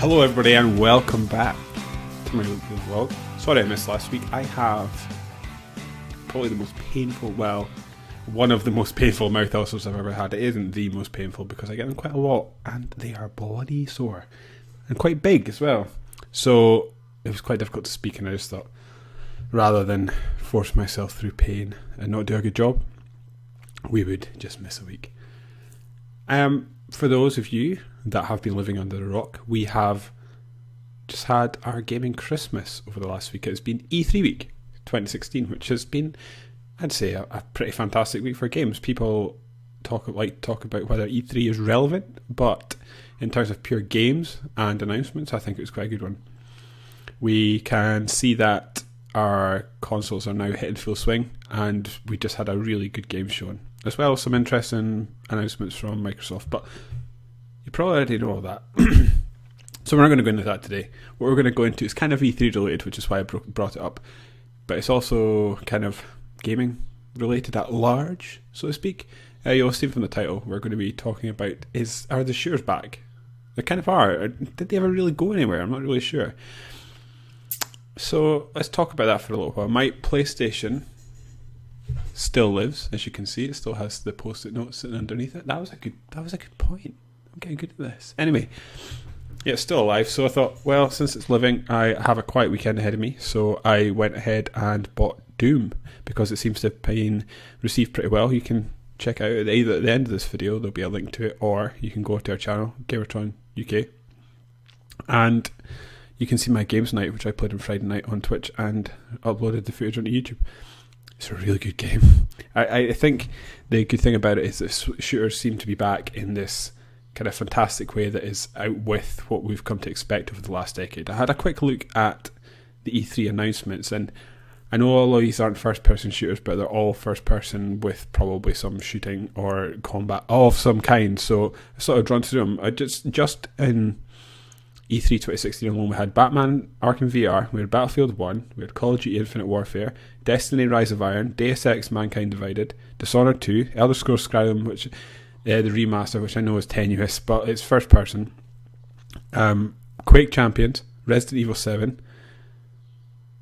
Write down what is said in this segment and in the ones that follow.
Hello everybody and welcome back to my vlog. Sorry I missed last week. I have probably the most painful, well, one of the most painful mouth ulcers I've ever had. It isn't the most painful because I get them quite a lot and they are bloody sore and quite big as well. So it was quite difficult to speak and I just thought rather than force myself through pain and not do a good job, we would just miss a week. For those of you that have been living under a rock, we have just had our gaming Christmas over the last week. It's been E3 week 2016, which has been, I'd say, a pretty fantastic week for games. People talk about whether E3 is relevant, but in terms of pure games and announcements, I think it was quite a good one. We can see that our consoles are now hitting full swing, and we just had a really good game shown, as well as some interesting announcements from Microsoft, but you probably already know all that. So we're not going to go into that today. What we're going to go into is kind of E3 related, which is why I brought it up, but it's also kind of gaming related at large, so to speak. You'll see from the title, we're going to be talking about are the shooters back? They kind of are. Did they ever really go anywhere? I'm not really sure. So let's talk about that for a little while. My PlayStation still lives, as you can see. It still has the post-it note sitting underneath it. That was a good point. I'm getting good at this. Anyway, yeah, it's still alive. So I thought, well, since it's living, I have a quiet weekend ahead of me. So I went ahead and bought Doom because it seems to have been received pretty well. You can check out either at the end of this video, there'll be a link to it, or you can go to our channel, GAMERTRON UK, and you can see my games night, which I played on Friday night on Twitch and uploaded the footage onto YouTube. It's a really good game. I think the good thing about it is that shooters seem to be back in this kind of fantastic way that is out with what we've come to expect over the last decade. I had a quick look at the E3 announcements, and I know all of these aren't first-person shooters, but they're all first-person with probably some shooting or combat of some kind. So I sort of drawn to them. I just in E3 2016 alone, we had Batman Arkham VR, we had Battlefield 1, we had Call of Duty Infinite Warfare, Destiny Rise of Iron, Deus Ex Mankind Divided, Dishonored 2, Elder Scrolls Skyrim, which the remaster, which I know is tenuous, but it's first person, Quake Champions, Resident Evil 7,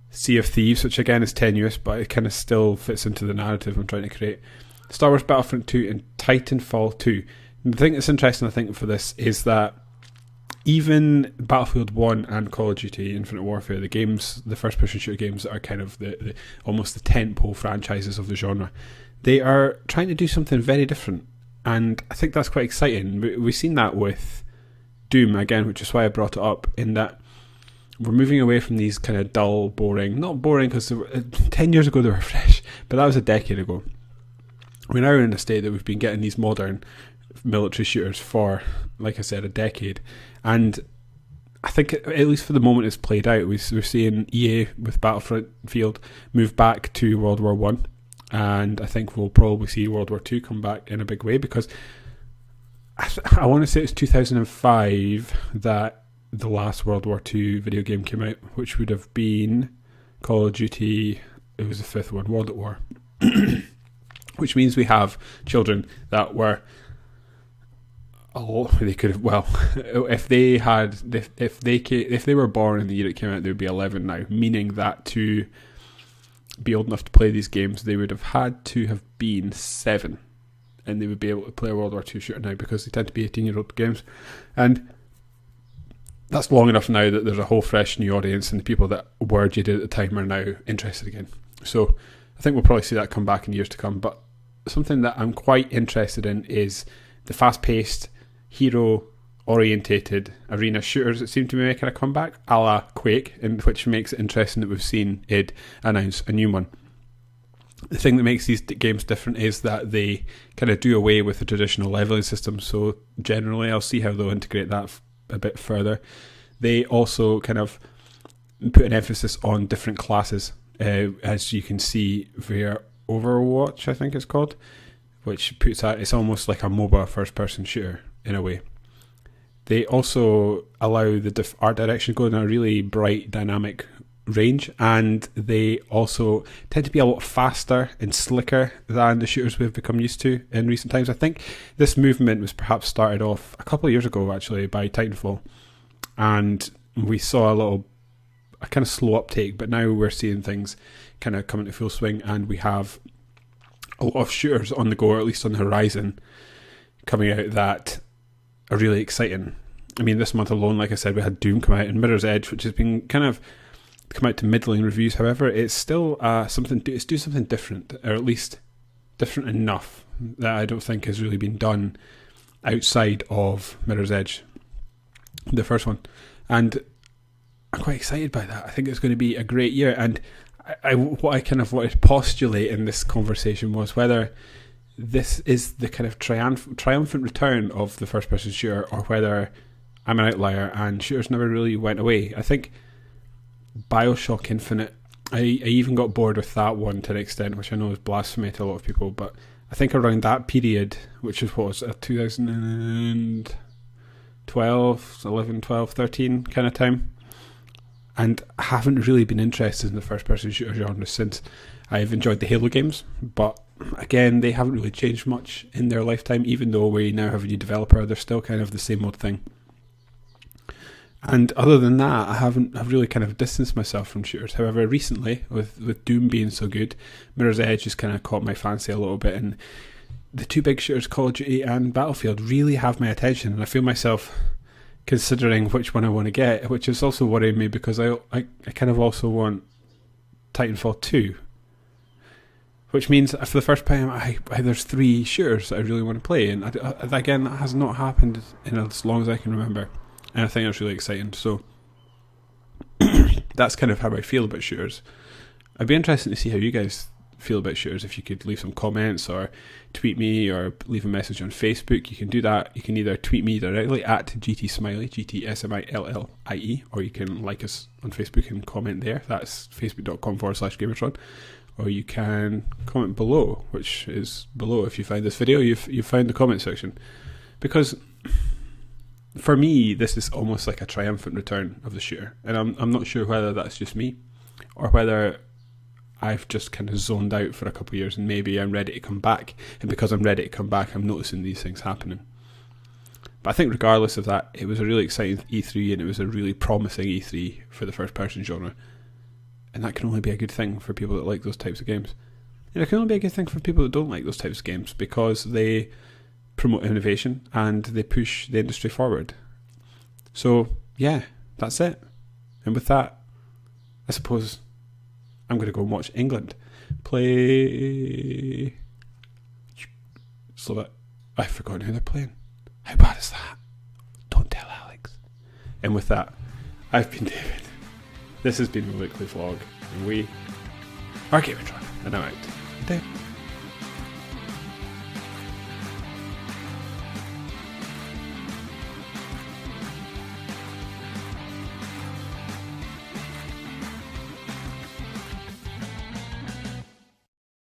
Sea of Thieves, which again is tenuous, but it kind of still fits into the narrative I'm trying to create, Star Wars Battlefront 2, and Titanfall 2. And the thing that's interesting, I think, for this is that even Battlefield 1 and Call of Duty Infinite Warfare, the first-person shooter games that are kind of the almost the tentpole franchises of the genre, they are trying to do something very different, and I think that's quite exciting. We've seen that with Doom, again, which is why I brought it up, in that we're moving away from these kind of dull, boring, not boring because 10 years ago they were fresh, but that was a decade ago. We're now in a state that we've been getting these modern military shooters for, like I said, a decade, and I think at least for the moment it's played out. We're seeing EA with Battlefield move back to World War One, and I think we'll probably see World War Two come back in a big way, because I want to say it's 2005 that the last World War Two video game came out, which would have been Call of Duty. It was the fifth one, World at War, which means we have children that were. Oh, they could have. Well, if they were born in the year it came out, they would be 11 now. Meaning that to be old enough to play these games, they would have had to have been 7, and they would be able to play a World War II shooter now, because they tend to be 18-year-old games, and that's long enough now that there's a whole fresh new audience, and the people that were jaded at the time are now interested again. So I think we'll probably see that come back in years to come. But something that I'm quite interested in is the fast-paced, hero-orientated arena shooters that seem to be making a comeback, a la Quake, which makes it interesting that we've seen id announce a new one. The thing that makes these games different is that they kind of do away with the traditional leveling system, so generally I'll see how they'll integrate that a bit further. They also kind of put an emphasis on different classes, as you can see via Overwatch, I think it's called, which puts that, it's almost like a MOBA first-person shooter in a way. They also allow the art direction to go in a really bright, dynamic range, and they also tend to be a lot faster and slicker than the shooters we've become used to in recent times. I think this movement was perhaps started off a couple of years ago, actually, by Titanfall, and we saw a kind of slow uptake, but now we're seeing things kind of coming to full swing, and we have a lot of shooters on the go, or at least on the horizon, coming out that are really exciting. I mean, this month alone, like I said, we had Doom come out, and Mirror's Edge, which has been kind of come out to middling reviews. However, it's still it's do something different, or at least different enough that I don't think has really been done outside of Mirror's Edge, the first one. And I'm quite excited by that. I think it's going to be a great year. And what I kind of wanted to postulate in this conversation was whether this is the kind of triumphant return of the first-person shooter, or whether I'm an outlier and shooters never really went away. I think Bioshock Infinite, I even got bored with that one to an extent, which I know is blasphemy to a lot of people, but I think around that period, which is what was it, 2012, 11, 12, 13 kind of time, and I haven't really been interested in the first-person shooter genre since. I've enjoyed the Halo games, but again, they haven't really changed much in their lifetime. Even though we now have a new developer, they're still kind of the same old thing. And other than that, I've really kind of distanced myself from shooters. However, recently, with Doom being so good, Mirror's Edge has kind of caught my fancy a little bit, and the two big shooters, Call of Duty and Battlefield, really have my attention, and I feel myself considering which one I want to get, which is also worrying me, because I kind of also want Titanfall 2, which means for the first time there's 3 shooters that I really want to play, and again, that has not happened in as long as I can remember, and I think that's really exciting. So that's kind of how I feel about shooters. I'd be interested to see how you guys feel about shooters. If you could leave some comments or tweet me or leave a message on Facebook, you can do that. You can either tweet me directly at GTSmiley, GTSmillie, or you can like us on Facebook and comment there. That's facebook.com/GAMERTRON. Or you can comment below, which is below. If you find this video, you've found the comment section. Because for me, this is almost like a triumphant return of the shooter. And I'm not sure whether that's just me, or whether I've just kind of zoned out for a couple of years and maybe I'm ready to come back. And because I'm ready to come back, I'm noticing these things happening. But I think regardless of that, it was a really exciting E3, and it was a really promising E3 for the first-person genre. And that can only be a good thing for people that like those types of games. And it can only be a good thing for people that don't like those types of games, because they promote innovation and they push the industry forward. So, yeah, that's it. And with that, I suppose I'm going to go and watch England play Slovak. I've forgotten who they're playing. How bad is that? Don't tell Alex. And with that, I've been David. This has been the weekly vlog, and we are GAMERTRON, and I'm out.